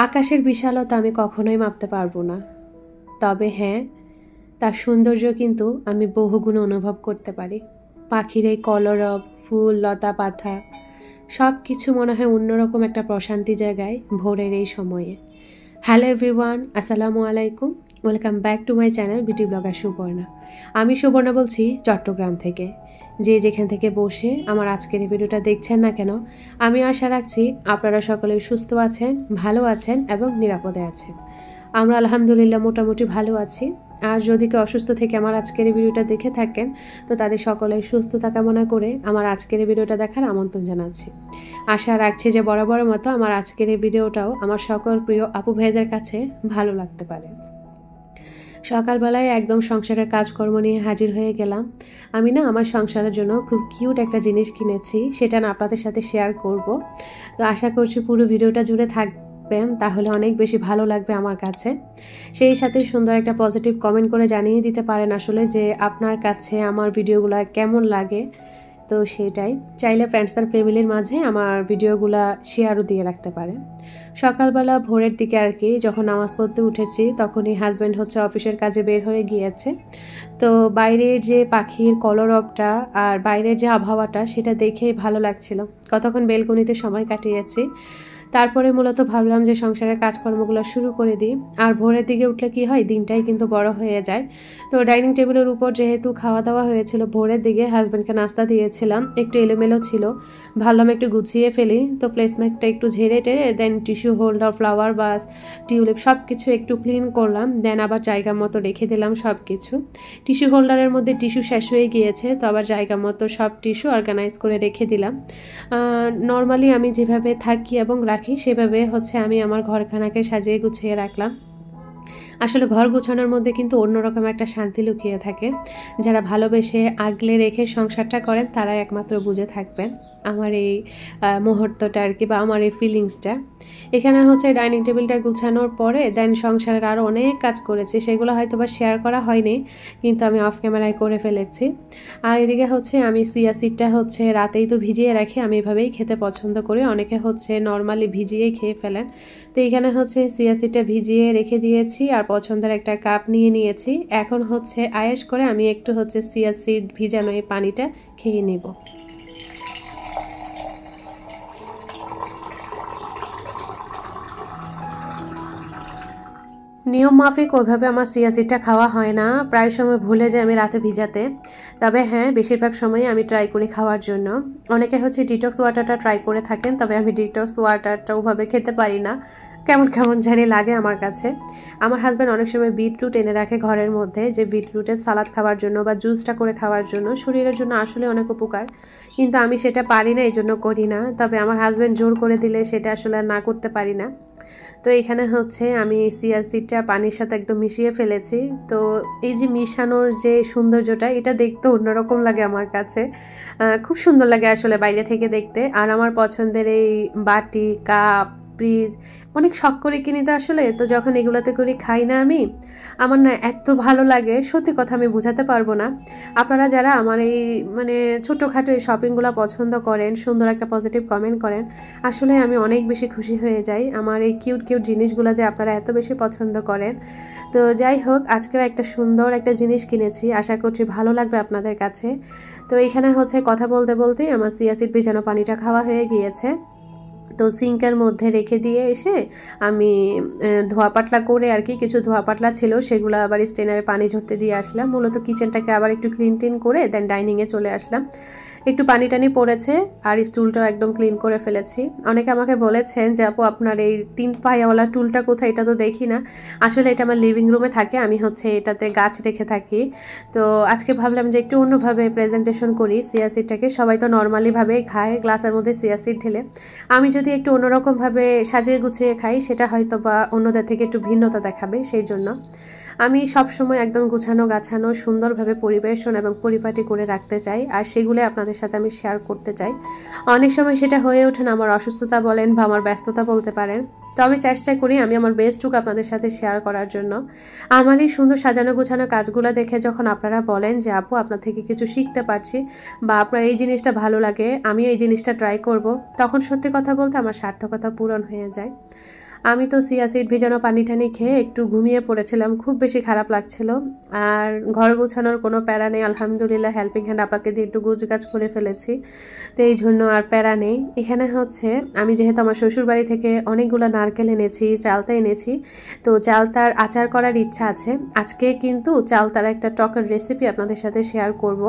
আকাশের বিশালতা আমি কখনোই মাপতে পারবো না, তবে হ্যাঁ, তার সৌন্দর্য কিন্তু আমি বহুগুণে অনুভব করতে পারি। পাখির এই কলরব, ফুল, লতা পাতা সব কিছু মনে হয় অন্যরকম একটা প্রশান্তি জায়গায় ভোরের এই সময়ে। হ্যালো এভরিওয়ান, আসসালামু আলাইকুম, welcome back to my channel beauty blogger Subarna. আমি সুবর্ণা বলছি চট্টগ্রাম থেকে। যে যেখান থেকে বসে আমার আজকের এই ভিডিওটা দেখছেন না কেন, আমি আশা রাখছি আপনারা সকলে সুস্থ আছেন, ভালো আছেন এবং নিরাপদে আছেন। আমরা আলহামদুলিল্লাহ মোটামুটি ভালো আছি। আর যদি কেউ অসুস্থ থেকে আমার আজকের এই ভিডিওটা দেখে থাকেন, তো তাদের সকলের সুস্থতা কামনা করে আমার আজকের এই ভিডিওটা দেখার আমন্ত্রণ জানাচ্ছি। আশা রাখছি যে বরাবর মতো আমার আজকের এই ভিডিওটাও আমার সকল প্রিয় আপু ভাইদের কাছে ভালো লাগতে পারে। সকালবেলায় একদম সংসারের কাজকর্ম নিয়ে হাজির হয়ে গেলাম। আমি না আমার সংসারের জন্য খুব কিউট একটা জিনিস কিনেছি, সেটা না আপনাদের সাথে শেয়ার করব। তো আশা করছি পুরো ভিডিওটা জুড়ে থাকবেন, তাহলে অনেক বেশি ভালো লাগবে আমার কাছে। সেই সাথে সুন্দর একটা পজিটিভ কমেন্ট করে জানিয়ে দিতে পারেন আসলে যে আপনার কাছে আমার ভিডিওগুলো কেমন লাগে। তো সেটাই, চাইলে ফ্রেন্ডস আর ফ্যামিলির মাঝে আমার ভিডিওগুলো শেয়ারও দিয়ে রাখতে পারেন। সকালবেলা ভোরের দিকে আর কি, যখন নামাজ পড়তে উঠেছি তখনই হাজব্যান্ড অফিসের কাজে বের হয়ে গিয়েছে। তো বাইরের যে পাখির কলরবটা আর বাইরের যে আবহাওয়াটা, সেটা দেখেই ভালো লাগছিল। কতক্ষণ বেলকনিতে সময় কাটিয়েছি। তারপরে মূলত ভাবলাম যে সংসারের কাজকর্মগুলো শুরু করে দিই। আর ভোরের দিকে উঠলে কি হয়, দিনটাই কিন্তু বড় হয়ে যায়। তো ডাইনিং টেবিলের উপর যেহেতু খাওয়া দাওয়া হয়েছিল, ভোরের দিকে হাজব্যান্ডকে নাস্তা দিয়েছিলাম, একটু এলোমেলো ছিল, ভাবলাম একটু গুছিয়ে ফেলি। তো প্লেসমেন্টটা একটু ঝেড়ে টেড়ে দেন tissue holder, flower vase, tulip সব কিছু একটু ক্লিন করলাম, দেন আবার জায়গা মতো রেখে দিলাম সব কিছু। টিস্যু হোল্ডারের মধ্যে টিস্যু শেষ হয়ে গিয়েছে, তো আবার জায়গা মতো সব টিস্যু অর্গানাইজ করে রেখে দিলাম। নর্মালি আমি যেভাবে থাকি এবং সেভাবে আমি আমার ঘরখানাকে সাজিয়ে গুছিয়ে রাখলাম। আসলে ঘর গোছানোর মধ্যে কিন্তু অন্যরকম একটা শান্তি লুকিয়ে থাকে। যারা ভালোবেসে আগলে রেখে সংসারটা করেন তারাই একমাত্র বুঝে থাকবেন আমার এই মুহূর্তটা আর কি, বা আমার এই ফিলিংসটা। এখানে ডাইনিং টেবিলটা গুছানোর পরে দেন সংসারের আরও অনেক কাজ করেছি, সেগুলো হয়তো বা শেয়ার করা হয়নি, কিন্তু আমি অফ ক্যামেরায় করে ফেলেছি। আর এদিকে আমি চিয়া সিডটা রাতেই তো ভিজিয়ে রাখি, আমি এভাবেই খেতে পছন্দ করি। অনেকে নর্মালি ভিজিয়েই খেয়ে ফেলেন। তো এইখানে চিয়া সিডটা ভিজিয়ে রেখে দিয়েছি আর পছন্দের একটা কাপ নিয়ে নিয়েছি। এখন আয়েশ করে আমি একটু চিয়া সিড ভিজানো এই পানিটা খেয়ে নিব। নিয়ম মাফিক ওইভাবে আমার চিয়া সিডটা খাওয়া হয় না, প্রায় সময় ভুলে যাই আমি রাতে ভিজাতে। তবে হ্যাঁ, বেশিরভাগ সময় আমি ট্রাই করি খাওয়ার জন্য। অনেকে ডিটক্স ওয়াটারটা ট্রাই করে থাকেন, তবে আমি ডিটক্স ওয়াটারটা ওভাবে খেতে পারি না, কেমন কেমন জানি লাগে আমার কাছে। আমার হাজব্যান্ড অনেক সময় বিটরুট এনে রাখে ঘরের মধ্যে, যে বিটরুটের সালাদ খাওয়ার জন্য বা জুসটা করে খাওয়ার জন্য, শরীরের জন্য আসলে অনেক উপকার, কিন্তু আমি সেটা পারি না, এই জন্য করি না। তবে আমার হাজব্যান্ড জোর করে দিলে সেটা আসলে না করতে পারি না। তো এখানে আমি চিয়া সিডটা পানির সাথে একদম মিশিয়ে ফেলেছি। তো এই যে মিশানোর যে সৌন্দর্যটা, এটা দেখতে অন্যরকম লাগে আমার কাছে, খুব সুন্দর লাগে আসলে বাইরে থেকে দেখতে। আর আমার পছন্দের এই বাটি, কাপ, ফ্রিজ অনেক শখ করে কিনি তো আসলে। তো যখন এগুলোতে করে খাই না আমি, আমার না এত ভালো লাগে, সত্যি কথা আমি বোঝাতে পারবো না। আপনারা যারা আমার এই ছোটোখাটো এই শপিংগুলো পছন্দ করেন, সুন্দর একটা পজিটিভ কমেন্ট করেন, আসলে আমি অনেক বেশি খুশি হয়ে যাই আমার এই কিউট কিউট জিনিসগুলো যে আপনারা এত বেশি পছন্দ করেন। তো যাই হোক, আজকেও একটা সুন্দর একটা জিনিস কিনেছি, আশা করছি ভালো লাগবে আপনাদের কাছে। তো এখানে কথা বলতে বলতেই আমার চিয়া সিড ভেজানো পানিটা খাওয়া হয়ে গিয়েছে। তো সিঙ্কের মধ্যে রেখে দিয়ে এসে আমি ধোয়া পাতলা করে আর কি, কিছু ধোয়া পাতলা ছিল সেগুলো আবার স্টেনারে পানি ঝরতে দিয়ে আসলাম। মূলত কিচেনটাকে আবার একটু ক্লিন টিন করে দেন ডাইনিংয়ে চলে আসলাম। একটু পানি টানি পড়েছে আর স্টুলটাও একদম ক্লিন করে ফেলেছি। অনেকে আমাকে বলেছেন যে আপু আপনার এই 3 পায়াওয়ালা টুলটা কোথায়, এটা তো দেখি না। আসলে এটা আমার লিভিং রুমে থাকে, আমি এটাতে গাছ রেখে থাকি। তো আজকে ভাবলাম যে একটু অন্যভাবে প্রেজেন্টেশন করি চিয়া সিডটাকে। সবাই তো নর্মালিভাবে খায় গ্লাসের মধ্যে চিয়া সিড ঢেলে, আমি যদি একটু অন্যরকমভাবে সাজিয়ে গুছিয়ে খাই, সেটা হয়তো বা অন্যদের থেকে একটু ভিন্নতা দেখাবে। সেই জন্য আমি সবসময় একদম গুছানো গাছানো সুন্দরভাবে পরিবেশন এবং পরিপাটি করে রাখতে চাই, আর সেগুলো আপনাদের সাথে আমি শেয়ার করতে চাই। অনেক সময় সেটা হয়ে ওঠে না, আমার অসুস্থতা বলেন বা আমার ব্যস্ততা বলতে পারেন, তবে চেষ্টা করি আমি আমার বেস্টটুকু আপনাদের সাথে শেয়ার করার জন্য। আমার এই সুন্দর সাজানো গোছানো কাজগুলো দেখে যখন আপনারা বলেন যে আপু আপনার থেকে কিছু শিখতে পারছি, বা আপনার এই জিনিসটা ভালো লাগে, আমিও এই জিনিসটা ট্রাই করব, তখন সত্যি কথা বলতে আমার সার্থকতা পূরণ হয়ে যায়। আমি তো চিয়া সিড ভিজানো পানি টানি খেয়ে একটু ঘুমিয়ে পড়েছিলাম, খুব বেশি খারাপ লাগছিল। আর ঘর গোছানোর কোনো প্যারা নেই, আলহামদুলিল্লাহ হেল্পিং হ্যান্ড আপাকে দিয়ে একটু গুছগাছ করে ফেলেছি, তো এই জন্য আর প্যারা নেই। এখানে হচ্ছে আমি যেহেতু আমার শ্বশুরবাড়ি থেকে অনেকগুলো নারকেল এনেছি, চালতা এনেছি, তো চালতার আচার করার ইচ্ছা আছে। আজকে কিন্তু চালতার একটা টকের রেসিপি আপনাদের সাথে শেয়ার করব।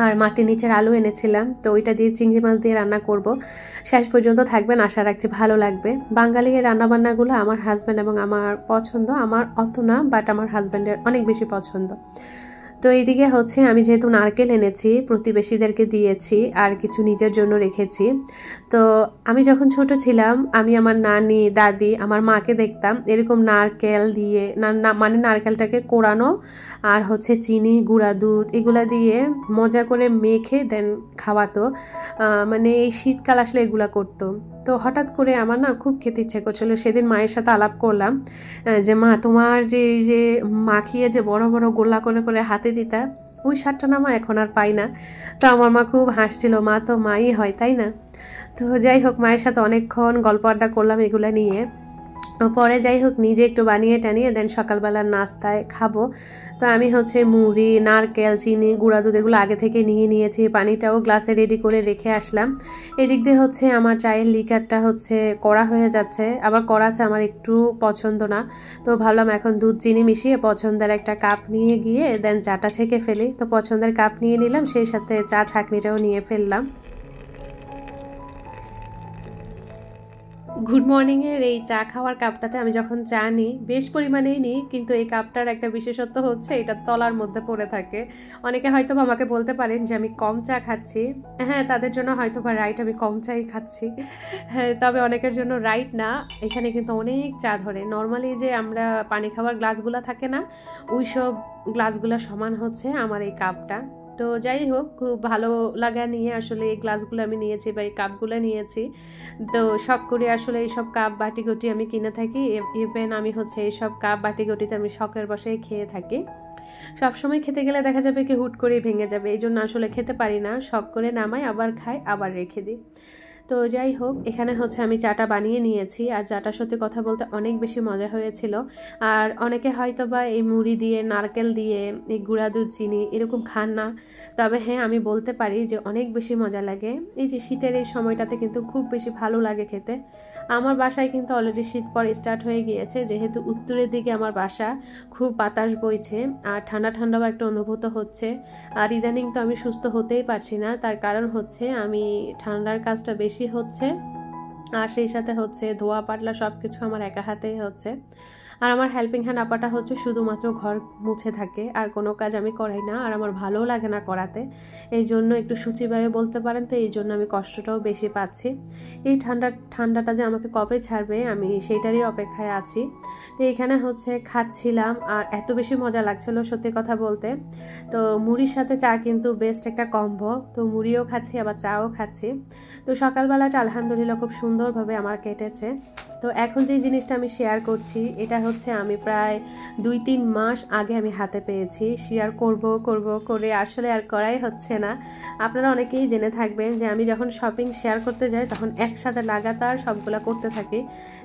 আর মাটির নিচের আলু এনেছিলাম, তো ওইটা দিয়ে চিংড়ি মাছ দিয়ে রান্না করব। শেষ পর্যন্ত থাকবেন, আশা রাখছি ভালো লাগবে। বাঙালি এই রান্নাবান্নাগুলো আমার হাজব্যান্ড এবং আমার পছন্দ, আমার অত না, বাট আমার হাজব্যান্ডের অনেক বেশি পছন্দ। তো এইদিকে হচ্ছে আমি যেহেতু নারকেল এনেছি, প্রতিবেশীদেরকে দিয়েছি আর কিছু নিজের জন্য রেখেছি। তো আমি যখন ছোট ছিলাম, আমি আমার নানি, দাদি, আমার মাকে দেখতাম এরকম নারকেল দিয়ে মানে নারকেলটাকে কোরানো আর হচ্ছে চিনি, গুঁড়া দুধ এগুলা দিয়ে মজা করে মেখে দেন খাওয়াতো। মানে এই শীতকাল আসলে এগুলা করতো। তো হঠাৎ করে আমার না খুব খেতে ইচ্ছে করছিল। সেদিন মায়ের সাথে আলাপ করলাম যে মা, তোমার যে এই যে মাখিয়ে যে বড় বড় গোলা করে করে হাতে দিতা, ওই স্বাদটা না মা এখন আর পাই না। তো আমার মা খুব হাসছিল, মা তো মাই হয় তাই না। তো যাই হোক, মায়ের সাথে অনেকক্ষণ গল্প আড্ডা করলাম এগুলো নিয়ে। পরে যাই হোক নিজে একটু বানিয়ে টানিয়ে দেন সকালবেলার নাস্তায় খাবো। তো আমি হচ্ছে মুড়ি, নারকেল, চিনি, গুঁড়া দুধ এগুলো আগে থেকে নিয়ে নিয়েছি, পানিটাও গ্লাসে রেডি করে রেখে আসলাম। এদিক দিয়ে হচ্ছে আমার চায়ের লিকারটা হচ্ছে কড়া হয়ে যাচ্ছে, আবার কড়া চা আমার একটু পছন্দ না। তো ভাবলাম এখন দুধ চিনি মিশিয়ে পছন্দের একটা কাপ নিয়ে গিয়ে দেন চাটা ছেঁকে ফেলি। তো পছন্দের কাপ নিয়ে নিলাম, সেই সাথে চা ছাঁকনিটাও নিয়ে ফেললাম। গুড মর্নিংয়ের এই চা খাওয়ার কাপটাতে আমি যখন চা নিই, বেশ পরিমাণেই নিই, কিন্তু এই কাপটার একটা বিশেষত্ব হচ্ছে এটা তলার মধ্যে পড়ে থাকে। অনেকে হয়তো আমাকে বলতে পারেন যে আমি কম চা খাচ্ছি। হ্যাঁ, তাদের জন্য হয়তো বা রাইট, আমি কম চাই খাচ্ছি। হ্যাঁ, তবে অনেকের জন্য রাইট না। এখানে কিন্তু অনেক চা ধরে। নর্মালি যে আমরা পানি খাওয়ার গ্লাসগুলো থাকে না, ওই সব গ্লাসগুলো সমান হচ্ছে আমার এই কাপটা। তো যাই হোক, খুব ভালো লাগা নিয়ে আসলে এই গ্লাসগুলো আমি নিয়েছি বা এই কাপগুলো নিয়েছি। তো শখ করে আসলে এইসব কাপ বাটি গটি আমি কিনে থাকি। ইভেন আমি হচ্ছে এইসব কাপ বাটি গটিতে আমি শখের বসে খেয়ে থাকি। সবসময় খেতে গেলে দেখা যাবে কি হুট করেই ভেঙে যাবে, এই জন্য আসলে খেতে পারি না, শখ করে নামাই, আবার খাই, আবার রেখে দিই। তো যাই হোক, এখানে হচ্ছে আমি চাটা বানিয়ে নিয়েছি, আর চাটার সাথে কথা বলতে অনেক বেশি মজা হয়েছিল। আর অনেকে হয়তো বা এই মুড়ি দিয়ে, নারকেল দিয়ে, এই গুঁড়া দুধ, চিনি এরকম খান না, তবে হ্যাঁ আমি বলতে পারি যে অনেক বেশি মজা লাগে। এই যে শীতের এই সময়টাতে কিন্তু খুব বেশি ভালো লাগে খেতে। আমার বাসায় কিন্তু অলরেডি শীত পর স্টার্ট হয়ে গিয়েছে, যেহেতু উত্তরের দিকে আমার বাসা, খুব বাতাস বইছে আর ঠান্ডা ঠান্ডাও একটা অনুভূত হচ্ছে। আর ইদানিং তো আমি সুস্থ হতেই পারছি না, তার কারণ হচ্ছে আমি ঠান্ডার কাজটা বেশি হচ্ছে, আর সেই সাথে হচ্ছে ধোয়া পাটলা সব কিছু আমার একা হাতেই হচ্ছে। আর আমার হেল্পিং হ্যান্ড আপাটা হচ্ছে শুধুমাত্র ঘর মুছে থাকে, আর কোনো কাজ আমি করাই না, আর আমার ভালোও লাগে না করাতে। এই জন্য একটু সূচিবায়ু বলতে পারেন, তো এই জন্য আমি কষ্টটাও বেশি পাচ্ছি। এই ঠান্ডাটা যে আমাকে কবে ছাড়বে আমি সেইটারই অপেক্ষায় আছি। তো এইখানে হচ্ছে খাচ্ছিলাম, আর এত বেশি মজা লাগছিল সত্যি কথা বলতে। তো মুড়ির সাথে চা কিন্তু বেস্ট একটা কম্বো। তো মুড়িও খাচ্ছি আবার চাও খাচ্ছি। তো সকালবেলাটা আলহামদুলিল্লাহ খুব সুন্দরভাবে আমার কেটেছে। তো এখন যে জিনিসটা আমি শেয়ার করছি, এটা হচ্ছে আমি প্রায় 2-3 মাস আগে আমি হাতে পেয়েছি। শেয়ার করব করে আসলে আর করাই হচ্ছে না। আপনারা অনেকেই জেনে থাকবেন যে আমি যখন শপিং শেয়ার করতে যাই তখন একসাথে লাগাতার সবগুলা করতে থাকি।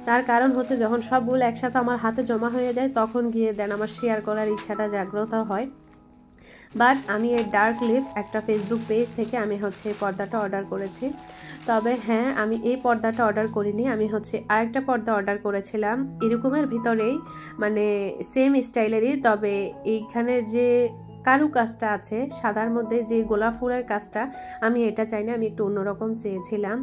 তার কারণ হচ্ছে যখন সবগুলো একসাথে আমার হাতে জমা হয়ে যায় তখন গিয়ে দেন আমার শেয়ার করার ইচ্ছাটা জাগ্রত হয়। বাট আমি এই ডার্ক লিপ একটা ফেসবুক পেজ থেকে আমি হচ্ছে এই পর্দাটা অর্ডার করেছি। তবে হ্যাঁ, আমি এই পর্দাটা অর্ডার করিনি, আমি হচ্ছে আরেকটা পর্দা অর্ডার করেছিলাম এরকমের ভিতরেই, মানে সেম স্টাইলেরই। তবে এইখানে যে কারু কাজটা আছে সাদার মধ্যে, যে গোলাপ ফুলের কাজটা, আমি এটা চাই না, আমি একটু অন্যরকম চেয়েছিলাম।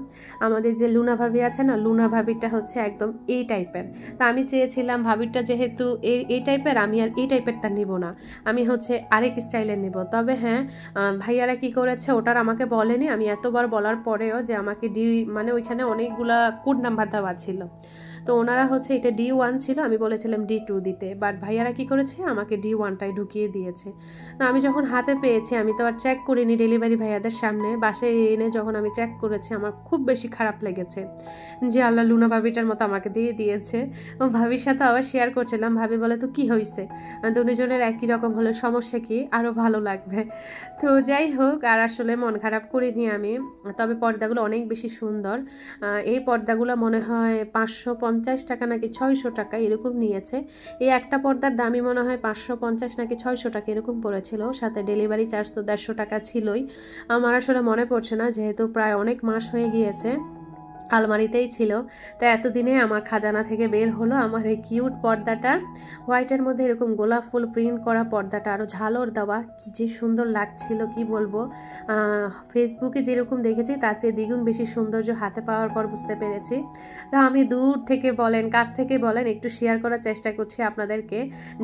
আমাদের যে লুনা ভাবি আছে না, লুনা ভাবিটা হচ্ছে একদম এই টাইপের। তা আমি চেয়েছিলাম ভাবিটা যেহেতু এই টাইপের, আমি আর এই টাইপেরটা নিব না, আমি হচ্ছে আরেক স্টাইলের নেব। তবে হ্যাঁ, ভাইয়ারা কি করেছে ওটার আমাকে বলেনি, আমি এতবার বলার পরেও যে আমাকে মানে ওইখানে অনেকগুলা কোড নাম্বার দেওয়া ছিল, তো ওনারা হচ্ছে এটা D1 ছিল, আমি বলেছিলাম D2 দিতে, বাট ভাইয়ারা কি করেছে আমাকে D1টাই ঢুকিয়ে দিয়েছে। না, আমি যখন হাতে পেয়েছি আমি তো আর চেক করিনি ডেলিভারি ভাইয়াদের সামনে, বাসায় এনে যখন আমি চেক করেছি আমার খুব বেশি খারাপ লেগেছে যে আল্লাহ, লুনা ভাবিটার মতো আমাকে দিয়ে দিয়েছে। ও ভাবির সাথে আবার শেয়ার করছিলাম, ভাবি বলে তো কি হয়েছে, দুজনের একই রকম হলে সমস্যা কি, আরও ভালো লাগবে। তো যাই হোক, আর আসলে মন খারাপ করিনি আমি। তবে পর্দাগুলো অনেক বেশি সুন্দর। এই পর্দাগুলো মনে হয় 550 50 টাকা নাকি 600 টাকা এরকম নিয়েছে। এই একটা পর্দার দামই মনে হয় 550 নাকি 600 টাকা এরকম পড়েছিল, সাথে ডেলিভারি চার্জ তো 150 টাকা ছিলই। আমার আসলে মনে পড়ছে না, যেহেতু প্রায় অনেক মাস হয়ে গিয়েছে, আলমারিতেই ছিল। তো এতদিনে আমার খাজানা থেকে বের হলো আমার এই কিউট পর্দাটা, হোয়াইটের মধ্যে এরকম গোলাপ ফুল প্রিন্ট করা পর্দাটা, আরও ঝালর দেওয়া, কি যে সুন্দর লাগছিল কি বলবো। ফেসবুকে যেরকম দেখেছি তার চেয়ে দ্বিগুণ বেশি সৌন্দর্য হাতে পাওয়ার পর বুঝতে পেরেছি। তা আমি দূর থেকে বলেন কাছ থেকে বলেন একটু শেয়ার করার চেষ্টা করছি আপনাদেরকে।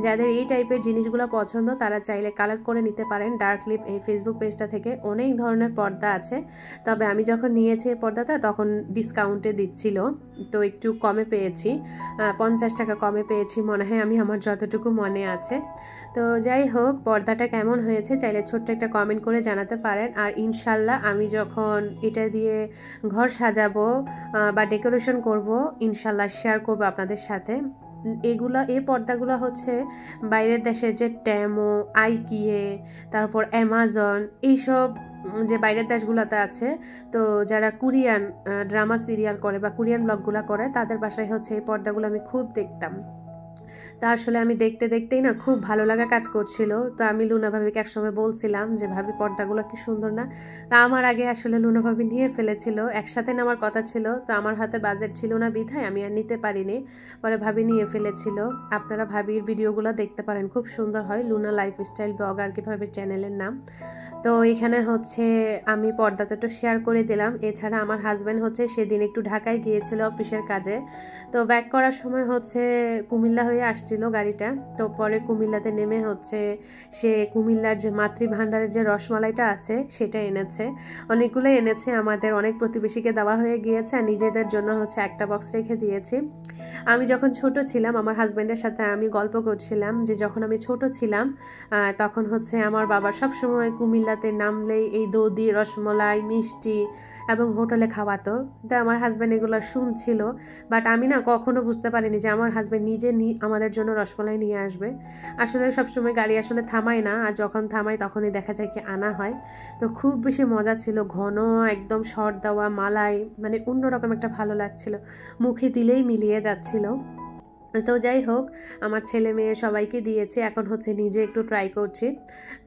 যাদের এই টাইপের জিনিসগুলো পছন্দ তারা চাইলে কালেক্ট করে নিতে পারেন ডার্ক লিপ এই ফেসবুক পেজটা থেকে। অনেক ধরনের পর্দা আছে, তবে আমি যখন নিয়েছি এই পর্দাটা তখন ডিসকাউন্টে দিচ্ছিল, তো একটু কমে পেয়েছি, 50 টাকা কমে পেয়েছি মনে হয়, আমি আমার যতটুকু মনে আছে। তো যাই হোক, পর্দাটা কেমন হয়েছে চাইলে ছোট্ট একটা কমেন্ট করে জানাতে পারেন। আর ইনশাল্লাহ আমি যখন এটা দিয়ে ঘর সাজাবো বা ডেকোরেশন করব, ইনশাল্লাহ শেয়ার করবো আপনাদের সাথে। এই পর্দাগুলো হচ্ছে বাইরের দেশের যে টেমো, আইকিয়ে, তারপর অ্যামাজন, এইসব যে বাইরের দেশগুলোতে আছে, তো যারা কোরিয়ান ড্রামা সিরিয়াল করে বা কোরিয়ান ব্লগগুলো করে তাদের বাসায় হচ্ছে এই পর্দাগুলো আমি খুব দেখতাম। তা আসলে আমি দেখতে দেখতেই না খুব ভালো লাগা কাজ করছিল। তো আমি লুনা ভাবিকে একসময় বলছিলাম যে ভাবি পর্দাগুলো কি সুন্দর না। তা আমার আগে আসলে লুনা ভাবি নিয়ে ফেলেছিল, একসাথে নেওয়ার কথা ছিল, তো আমার হাতে বাজেট ছিল না বিধায় আমি আর নিতে পারিনি, পরে ভাবি নিয়ে ফেলেছিল। আপনারা ভাবির ভিডিওগুলো দেখতে পারেন, খুব সুন্দর হয়, লুনা লাইফস্টাইল ব্লগ আর কি ভাবির চ্যানেলের নাম। তো এখানে হচ্ছে আমি পর্দাটা একটু শেয়ার করে দিলাম। এছাড়া আমার হাজব্যান্ড হচ্ছে সেদিন একটু ঢাকায় গিয়েছিল অফিসের কাজে, তো ব্যাক করার সময় হচ্ছে কুমিল্লা হয়ে আসছিল গাড়িটা। তো পরে কুমিল্লাতে নেমে হচ্ছে সে কুমিল্লার যে মাতৃভাণ্ডারের যে রসমালাইটা আছে সেটা এনেছে, অনেকগুলো এনেছে, আমাদের অনেক প্রতিবেশীকে দেওয়া হয়ে গিয়েছে, আর নিজেদের জন্য হচ্ছে একটা বক্স রেখে দিয়েছি। আমি যখন ছোট ছিলাম আমার হাজব্যান্ডের সাথে আমি গল্প করছিলাম যে যখন আমি ছোট ছিলাম তখন হচ্ছে আমার বাবা সবসময় কুমিল্লাতে নামলেই এই দধি, রসমলাই, মিষ্টি এবং হোটেলে খাওয়াতো। তো আমার হাজব্যান্ড এগুলো শুনছিল, বাট আমি না কখনো বুঝতে পারিনি যে আমার হাজব্যান্ড নিজে আমাদের জন্য রসমালাই নিয়ে আসবে। আসলে সবসময় গাড়ি আসলে থামায় না, আর যখন থামায় তখনই দেখা যায় কি আনা হয়। তো খুব বেশি মজা ছিল, ঘন একদম শর্ট দেওয়া মালাই, মানে অন্যরকম একটা ভালো লাগছিল, মুখে দিলেই মিলিয়ে যাচ্ছিল। তো যাই হোক, আমার ছেলে মেয়ে সবাইকে দিয়েছে, এখন হচ্ছে নিজে একটু ট্রাই করছি।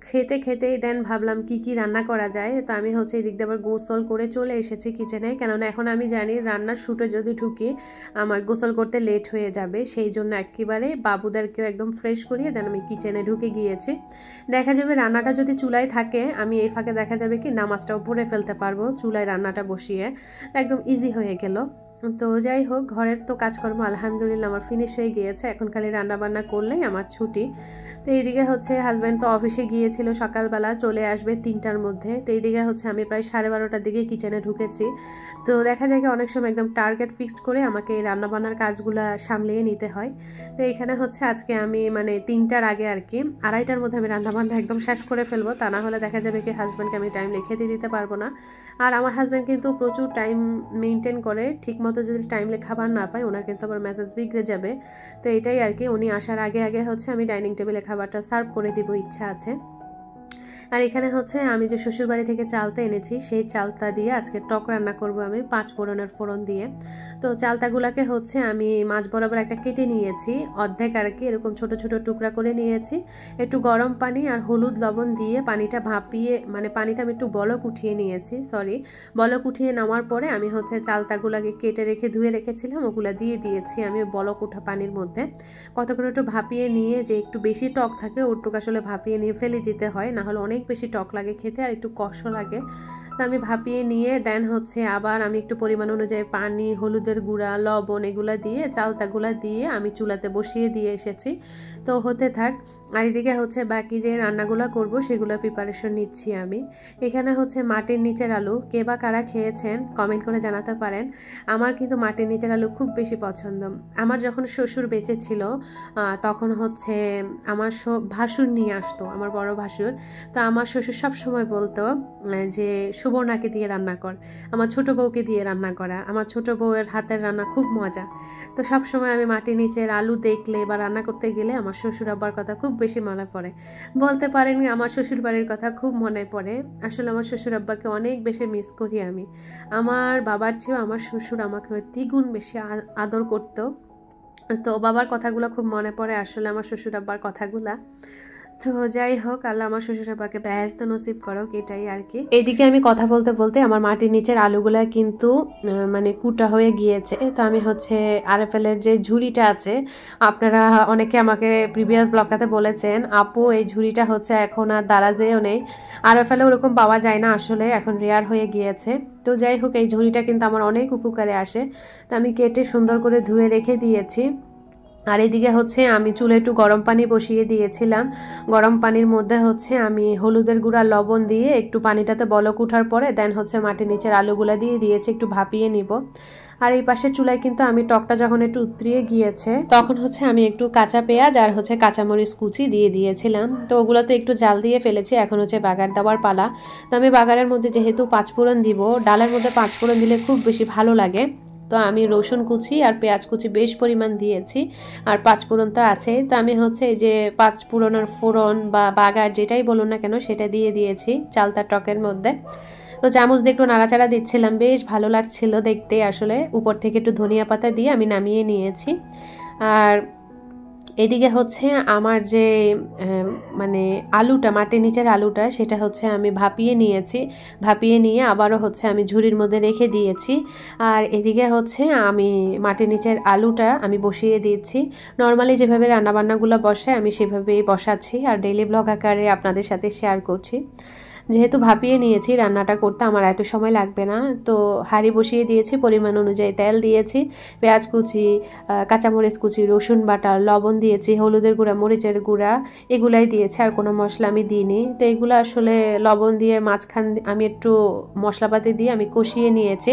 খেতে খেতেই দেন ভাবলাম কি কি রান্না করা যায়। তো আমি হচ্ছে এদিক দিয়ে আবার গোসল করে চলে এসেছি কিচেনে, কেননা এখন আমি জানি রান্নার শুটে যদি ঢুকি আমার গোসল করতে লেট হয়ে যাবে, সেই জন্য একেবারে বাবুদেরকেও একদম ফ্রেশ করিয়ে দেন আমি কিচেনে ঢুকে গিয়েছি। দেখা যাবে রান্নাটা যদি চুলায় থাকে আমি এই ফাঁকে দেখা যাবে কি নামাজটাও পড়ে ফেলতে পারবো চুলায় রান্নাটা বসিয়ে, একদম ইজি হয়ে গেল। তো যাই হোক, ঘরের তো কাজকর্ম আলহামদুলিল্লাহ আমার ফিনিশ হয়ে গিয়েছে, এখন খালি রান্না বান্না করলেই আমার ছুটি। তো এইদিকে হচ্ছে হাজব্যান্ড তো অফিসে গিয়েছিল সকালবেলা, চলে আসবে 3টার মধ্যে। তো এইদিকে হচ্ছে আমি প্রায় 12:30টার দিকে কিচেনে ঢুকেছি। তো দেখা যায় কি অনেক সময় একদম টার্গেট ফিক্সড করে আমাকে এই রান্নাবান্নার কাজগুলো সামলিয়ে নিতে হয়। তো এখানে হচ্ছে আজকে আমি মানে 3টার আগে আর কি 2:30টার মধ্যে আমি রান্নাবান্না একদম শেষ করে ফেলবো, তা না হলে দেখা যাবে কি হাজব্যান্ডকে আমি টাইম লিখে দিতে পারবো না। আর আমার হাজব্যান্ড কিন্তু প্রচুর টাইম মেনটেন করে, ঠিক মতো যদি টাইমলে খাবার না পায় ওনার কিন্তু আবার মেজাজ বিগড়ে যাবে। তো এটাই আর কি, উনি আসার আগে আগে হচ্ছে আমি ডাইনিং টেবিলে খাবারটা সার্ভ করে দিব, ইচ্ছা আছে। আর এখানে হচ্ছে আমি যে শ্বশুরবাড়ি থেকে চালতা এনেছি সেই চালতা দিয়ে আজকে টক রান্না করব আমি 5 ফোড়নের ফোড়ন দিয়ে। তো চালতাগুলোকে হচ্ছে আমি মাছ বরাবর একটা কেটে নিয়েছি, অর্ধেক আর কি এরকম ছোট ছোট টুকরা করে নিয়েছি। একটু গরম পানি আর হলুদ লবণ দিয়ে পানিটা ভাপিয়ে, মানে পানিটা আমি একটু বলক উঠিয়ে নিয়েছি, বলক উঠিয়ে নেওয়ার পরে আমি হচ্ছে চালতাগুলোকে কেটে রেখে ধুয়ে রেখেছিলাম ওগুলো দিয়ে দিয়েছি আমি বলক উঠা পানির মধ্যে। কতক্ষণ একটু ভাপিয়ে নিয়ে, যে একটু বেশি টক থাকে ওটুকু আসলে ভাপিয়ে নিয়ে ফেলে দিতে হয়, না হলে অনেক বেশি টক লাগে খেতে আর একটু কষ্ট লাগে। তো আমি ভাপিয়ে নিয়ে দেন হচ্ছে আবার আমি একটু পরিমাণ অনুযায়ী পানি, হলুদের গুঁড়া, লবণ এগুলা দিয়ে চালতাগুলা দিয়ে আমি চুলাতে বসিয়ে দিয়ে এসেছি। তো হতে থাক, আর এদিকে হচ্ছে বাকি যে রান্নাগুলো করব সেগুলো প্রিপারেশন নিচ্ছি আমি। এখানে হচ্ছে মাটির নিচের আলু, কে বা কারা খেয়েছেন কমেন্ট করে জানাতে পারেন। আমার কিন্তু মাটির নিচের আলু খুব বেশি পছন্দ। আমার যখন শ্বশুর বেঁচে ছিল তখন হচ্ছে আমার ভাসুর নিয়ে আসতো, আমার বড় ভাসুর। তো আমার শ্বশুর সব সময় বলতো যে সুবর্ণাকে দিয়ে রান্না কর, আমার ছোট বউকে দিয়ে রান্না করা, আমার ছোট বউয়ের হাতের রান্না খুব মজা। তো সবসময় আমি মাটির নিচের আলু দেখলে বা রান্না করতে গেলে আমার শ্বশুর আব্বার কথা খুব বেশি মনে পড়ে। বলতে পারেন আমার শ্বশুরবাড়ির কথা খুব মনে পড়ে। আসলে আমার শ্বশুর আব্বাকে অনেক বেশি মিস করি আমি। আমার বাবার চেয়েও আমার শ্বশুর আমাকে দ্বিগুণ বেশি আদর করতো। তো বাবার কথাগুলো খুব মনে পড়ে আসলে আমার শ্বশুর আব্বার কথাগুলা। তো যাই হোক, আল্লাহ আমার শ্বশুর আব্বাকে ব্যস্ত নসিব করুক, এটাই আর কি। এইদিকে আমি কথা বলতে বলতে আমার মাটির নিচের আলুগুলা কিন্তু মানে কুটা হয়ে গিয়েছে। তো আমি হচ্ছে আরএফএলের যে ঝুড়িটা আছে, আপনারা অনেকে আমাকে প্রিভিয়াস ব্লগটাতে বলেছেন আপু এই ঝুড়িটা হচ্ছে এখন আর দারাজেও নেই, আরএফএলে ওরকম পাওয়া যায় না, আসলে এখন রেয়ার হয়ে গিয়েছে। তো যাই হোক, এই ঝুড়িটা কিন্তু আমার অনেক উপকারে আসে। তো আমি কেটে সুন্দর করে ধুয়ে রেখে দিয়েছি। আর এদিকে হচ্ছে আমি চুলে একটু গরম পানি বসিয়ে দিয়েছিলাম। গরম পানির মধ্যে হচ্ছে আমি হলুদের গুঁড়া লবণ দিয়ে একটু পানিটাতে বলক উঠার পরে দেন হচ্ছে মাটির নিচের আলুগুলা দিয়ে দিয়েছি, একটু ভাপিয়ে নিব। আর এই পাশের চুলায় কিন্তু আমি টকটা যখন একটু উতরিয়ে গিয়েছে তখন হচ্ছে আমি একটু কাঁচা পেঁয়াজ আর হচ্ছে কাঁচামরিচ কুচি দিয়ে দিয়েছিলাম। তো ওগুলো তো একটু জাল দিয়ে ফেলেছি, এখন হচ্ছে বাগার দেওয়ার পালা। তো আমি বাগারের মধ্যে যেহেতু পাঁচফোড়ন দিব, ডালের মধ্যে পাঁচফোড়ন দিলে খুব বেশি ভালো লাগে। তো আমি রসুন কুচি আর পেঁয়াজ কুচি বেশ পরিমাণ দিয়েছি, আর পাঁচফোড়ন তো আছে। তো আমি হচ্ছে এই যে পাঁচফোড়নের ফোড়ন বা বাগার যেটাই বলুন না কেন সেটা দিয়ে দিয়েছি চালতার টকের মধ্যে। তো চামচ দিয়ে একটু নাড়াচাড়া দিচ্ছিলাম, বেশ ভালো লাগছিল দেখতে। আসলে উপর থেকে একটু ধনিয়া পাতা দিয়ে আমি নামিয়ে নিয়েছি। আর এদিকে হচ্ছে আমার যে মানে আলুটা, মাটির নিচের আলুটা, সেটা হচ্ছে আমি ভাপিয়ে নিয়েছি। ভাপিয়ে নিয়ে আবারও হচ্ছে আমি ঝুড়ির মধ্যে রেখে দিয়েছি। আর এদিকে হচ্ছে আমি মাটির নিচের আলুটা আমি বসিয়ে দিয়েছি। নর্মালি যেভাবে রান্নাবান্নাগুলো বসাই আমি সেভাবেই বসাচ্ছি, আর ডেইলি ব্লগ আকারে আপনাদের সাথে শেয়ার করছি। যেহেতু ভাপিয়ে নিয়েছি, রান্নাটা করতে আমার এত সময় লাগবে না। তো হাঁড়ি বসিয়ে দিয়েছি, পরিমাণ অনুযায়ী তেল দিয়েছি, পেঁয়াজ কুচি, কাঁচামরিচ কুচি, রসুন বাটা, লবণ দিয়েছি, হলুদের গুঁড়া, মরিচের গুঁড়া এগুলাই দিয়েছি, আর কোনো মশলা আমি দিইনি। তো এগুলো আসলে লবণ দিয়ে মাঝখান আমি একটু মশলাপাতি দিয়ে আমি কষিয়ে নিয়েছি।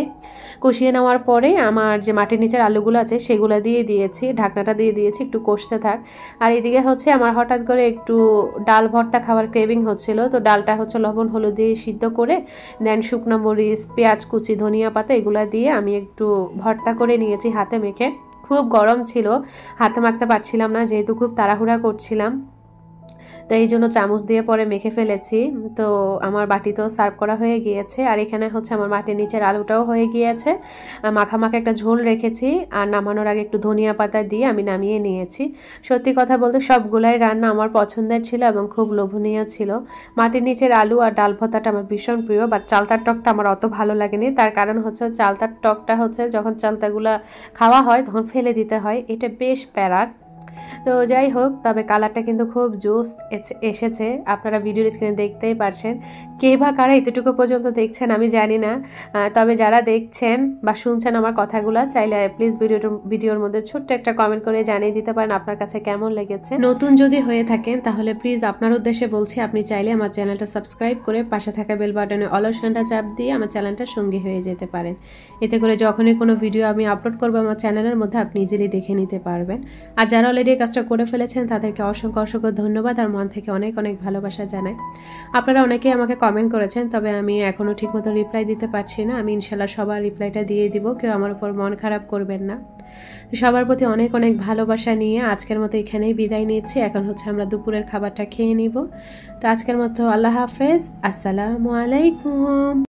কষিয়ে নেওয়ার পরে আমার যে মাটির নিচের আলুগুলো আছে সেগুলো দিয়ে দিয়েছি, ঢাকনাটা দিয়ে দিয়েছি, একটু কষতে থাক। আর এদিকে হচ্ছে আমার হঠাৎ করে একটু ডাল ভর্তা খাওয়ার ক্রেভিং হচ্ছিল। তো ডালটা হচ্ছে লবণ হলুদ দিয়ে সিদ্ধ করে দেন শুকনো মরিচ, পেঁয়াজ কুচি, ধনিয়া পাতা এগুলা দিয়ে আমি একটু ভর্তা করে নিয়েছি হাতে মেখে। খুব গরম ছিল, হাতে মাখতে পারছিলাম না যেহেতু খুব তাড়াহুড়া করছিলাম। তো এই জন্য চামচ দিয়ে পরে মেখে ফেলেছি। তো আমার বাটিতেও সার্ভ করা হয়ে গিয়েছে। আর এখানে হচ্ছে আমার মাটির নিচের আলুটাও হয়ে গিয়েছে। মাখা একটা ঝোল রেখেছি, আর নামানোর আগে একটু ধনিয়া পাতা দিয়ে আমি নামিয়ে নিয়েছি। সত্যি কথা বলতে সবগুলাই রান্না আমার পছন্দের ছিল এবং খুব লোভনীয় ছিল। মাটির নিচের আলু আর ডাল ভর্তাটা আমার ভীষণ প্রিয়, বাট চালতার টকটা আমার অত ভালো লাগেনি। তার কারণ হচ্ছে চালতার টকটা হচ্ছে যখন চালতাগুলা খাওয়া হয় তখন ফেলে দিতে হয়, এটা বেশ প্যারার। তো যাই হোক, তবে কালারটা কিন্তু খুব জোস এসেছে, আপনারা ভিডিওর স্ক্রিনে দেখতেই পারছেন। কে বা কারা এতটুকু পর্যন্ত দেখছেন আমি জানি না, তবে যারা দেখছেন বা শুনছেন আমার কথাগুলো চাইলে প্লিজ ভিডিওর মধ্যে ছোট্ট একটা কমেন্ট করে জানিয়ে দিতে পারেন আপনার কাছে কেমন লেগেছে। নতুন যদি হয়ে থাকেন তাহলে প্লিজ আপনার উদ্দেশ্যে বলছি, আপনি চাইলে আমার চ্যানেলটা সাবস্ক্রাইব করে পাশে থাকা বেল বাটনে অল অপশনটা চাপ দিয়ে আমার চ্যানেলটার সঙ্গী হয়ে যেতে পারেন। এতে করে যখনই কোনো ভিডিও আমি আপলোড করবো আমার চ্যানেলের মধ্যে আপনি ইজিলি দেখে নিতে পারবেন। আর যারা অলরেডি কাজটা করে ফেলেছেন তাদেরকে অসংখ্য ধন্যবাদ আর মন থেকে অনেক ভালোবাসা জানাই। আপনারা অনেকেই আমাকে কমেন্ট করেছেন, তবে আমি এখনও ঠিকমতো রিপ্লাই দিতে পারছি না। আমি ইনশাল্লাহ সবার রিপ্লাইটা দিয়ে দিব, কেউ আমার উপর মন খারাপ করবেন না। তো সবার প্রতি অনেক ভালোবাসা নিয়ে আজকের মতো এখানেই বিদায় নিচ্ছি। এখন হচ্ছে আমরা দুপুরের খাবারটা খেয়ে নিব। তো আজকের মতো আল্লাহ হাফেজ, আসসালামু আলাইকুম।